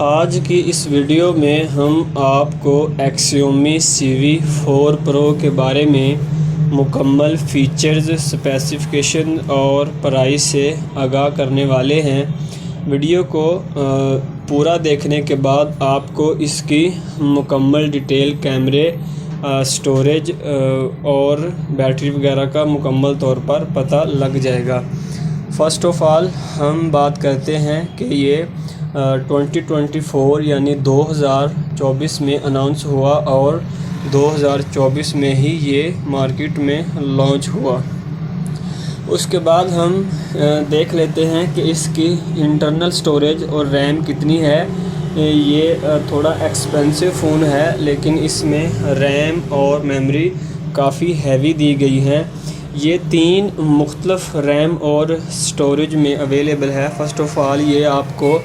آج کی اس ویڈیو میں ہم آپ کو ایکسیومی CV4 پرو کے بارے میں مکمل فیچرز، اسپیسیفکیشن اور پرائس سے آگاہ کرنے والے ہیں۔ ویڈیو کو پورا دیکھنے کے بعد آپ کو اس کی مکمل ڈیٹیل، کیمرے، سٹوریج اور بیٹری وغیرہ کا مکمل طور پر پتہ لگ جائے گا۔ فرسٹ آف آل ہم بات کرتے ہیں کہ یہ 2024 یعنی 2024 میں اناؤنس ہوا اور 2024 میں ہی یہ مارکیٹ میں لانچ ہوا۔ اس کے بعد ہم دیکھ لیتے ہیں کہ اس کی انٹرنل سٹوریج اور ریم کتنی ہے۔ یہ تھوڑا ایکسپینسو فون ہے، لیکن اس میں ریم اور میموری کافی ہیوی دی گئی ہے۔ یہ 3 مختلف ریم اور سٹوریج میں اویلیبل ہے۔ فرسٹ آف آل یہ آپ کو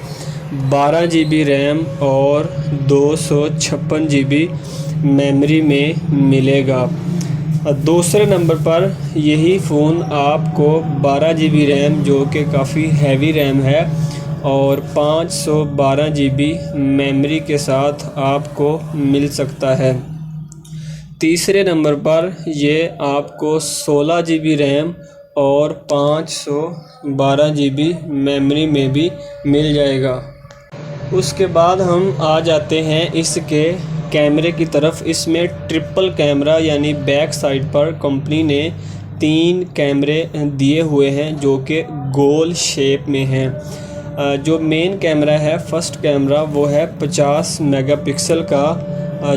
12 GB ریم اور 256 GB میموری میں ملے گا۔ دوسرے نمبر پر یہی فون آپ کو 12 GB ریم، جو کہ کافی ہیوی ریم ہے، اور 512 GB میموری کے ساتھ آپ کو مل سکتا ہے۔ تیسرے نمبر پر یہ آپ کو 16 GB ریم اور 512 GB میموری میں بھی مل جائے گا۔ اس کے بعد ہم آ جاتے ہیں اس کے کیمرے کی طرف۔ اس میں ٹرپل کیمرہ یعنی بیک سائڈ پر کمپنی نے 3 کیمرے دیے ہوئے ہیں، جو کہ گول شیپ میں ہیں۔ جو مین کیمرہ ہے، فرسٹ کیمرہ، وہ ہے 50 میگا پکسل کا،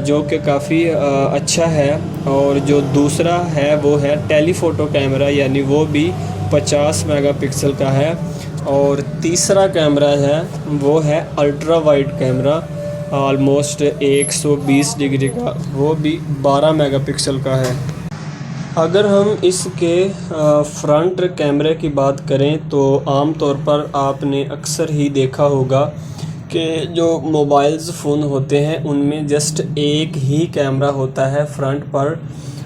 جو کہ کافی اچھا ہے، اور جو دوسرا ہے وہ ہے ٹیلی فوٹو کیمرہ، یعنی وہ بھی 50 میگا پکسل کا ہے، اور تیسرا کیمرہ ہے وہ ہے ultra wide camera, almost 120 degree کا، وہ بھی 12 میگا پکسل کا ہے۔ اگر ہم اس کے فرنٹ کیمرے کی بات کریں تو عام طور پر آپ نے اکثر ہی دیکھا ہوگا کہ جو موبائلز فون ہوتے ہیں ان میں جسٹ ایک ہی کیمرہ ہوتا ہے فرنٹ پر،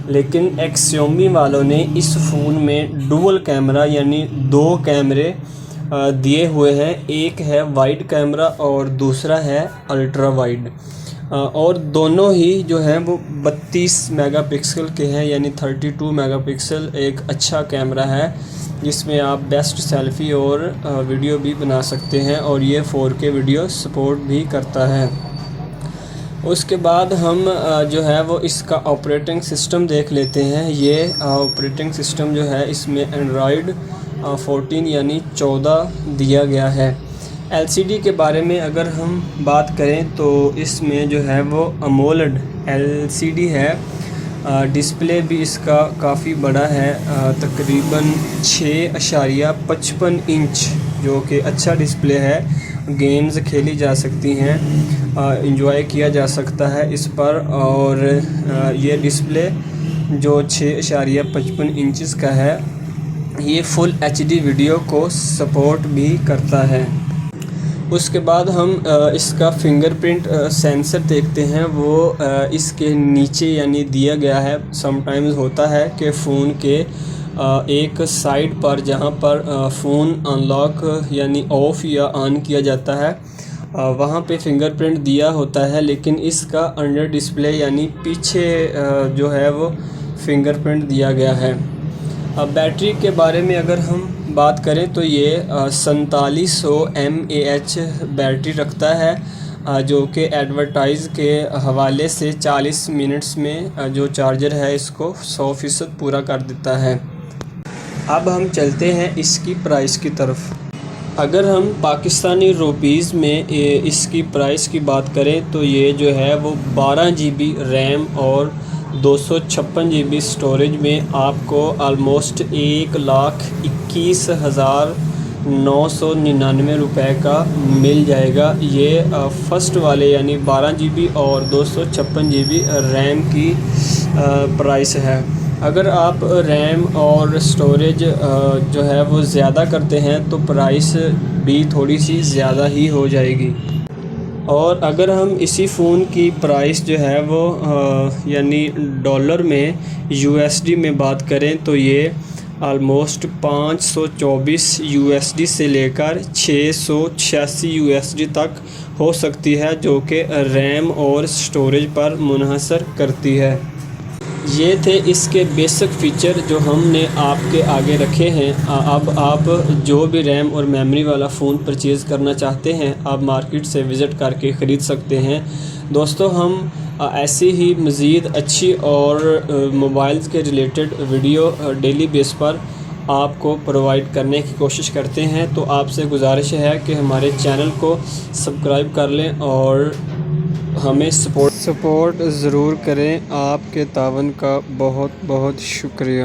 لیکن ایکسیومی والوں نے اس فون میں ڈوول کیمرہ یعنی 2 کیمرے دیے ہوئے ہیں۔ ایک ہے وائڈ کیمرہ اور دوسرا ہے الٹرا وائڈ، اور دونوں ہی جو ہیں وہ 32 میگا پکسل کے ہیں، یعنی 32 میگا پکسل ایک اچھا کیمرہ ہے جس میں آپ بیسٹ سیلفی اور ویڈیو بھی بنا سکتے ہیں، اور یہ 4K ویڈیو سپورٹ بھی کرتا ہے۔ اس کے بعد ہم جو ہے وہ اس کا آپریٹنگ سسٹم دیکھ لیتے ہیں۔ یہ آپریٹنگ سسٹم جو ہے اس میں اینڈرائڈ 14 یعنی 14 دیا گیا ہے۔ LCD کے بارے میں اگر ہم بات کریں تو اس میں جو ہے وہ AMOLED LCD ہے۔ ڈسپلے بھی اس کا کافی بڑا ہے، تقریباً 6.55 انچ، جو کہ اچھا ڈسپلے ہے۔ گیمز کھیلی جا سکتی ہیں، انجوائے کیا جا سکتا ہے اس پر، اور یہ ڈسپلے جو 6.55 انچز کا ہے، یہ فل HD ویڈیو کو سپورٹ بھی کرتا ہے۔ اس کے بعد ہم اس کا فنگر پرنٹ سینسر دیکھتے ہیں۔ وہ اس کے نیچے یعنی دیا گیا ہے۔ سم ٹائمز ہوتا ہے کہ فون کے ایک سائڈ پر جہاں پر فون ان لاک یعنی آف یا آن کیا جاتا ہے، وہاں پہ فنگر پرنٹ دیا ہوتا ہے، لیکن اس کا انڈر ڈسپلے یعنی پیچھے جو ہے وہ فنگر پرنٹ دیا گیا ہے۔ بیٹری کے بارے میں اگر ہم بات کریں تو یہ 4700 mAh بیٹری رکھتا ہے، جو کہ ایڈورٹائز کے حوالے سے 40 منٹس میں جو چارجر ہے اس کو 100% پورا کر دیتا ہے۔ اب ہم چلتے ہیں اس کی پرائس کی طرف۔ اگر ہم پاکستانی روپیز میں اس کی پرائس کی بات کریں تو یہ جو ہے وہ 12 GB ریم اور 256 GB سٹوریج میں آپ کو آلموسٹ 1,21,999 روپے کا مل جائے گا۔ یہ فرسٹ والے یعنی 12 GB اور 256 GB ریم کی پرائس ہے۔ اگر آپ ریم اور سٹوریج جو ہے وہ زیادہ کرتے ہیں تو پرائس بھی تھوڑی سی زیادہ ہی ہو جائے گی۔ اور اگر ہم اسی فون کی پرائس جو ہے وہ یعنی ڈالر میں USD میں بات کریں تو یہ آلموسٹ 524 USD سے لے کر 686 USD تک ہو سکتی ہے جو کہ ریم اور سٹوریج پر منحصر کرتی ہے۔ یہ تھے اس کے بیسک فیچر جو ہم نے آپ کے آگے رکھے ہیں۔ اب آپ جو بھی ریم اور میموری والا فون پرچیز کرنا چاہتے ہیں آپ مارکیٹ سے وزٹ کر کے خرید سکتے ہیں۔ دوستو ہم ایسی ہی مزید اچھی اور موبائلز کے ریلیٹڈ ویڈیو ڈیلی بیس پر آپ کو پرووائڈ کرنے کی کوشش کرتے ہیں، تو آپ سے گزارش ہے کہ ہمارے چینل کو سبسکرائب کر لیں اور ہمیں سپورٹ ضرور کریں۔ آپ کے تعاون کا بہت بہت شکریہ۔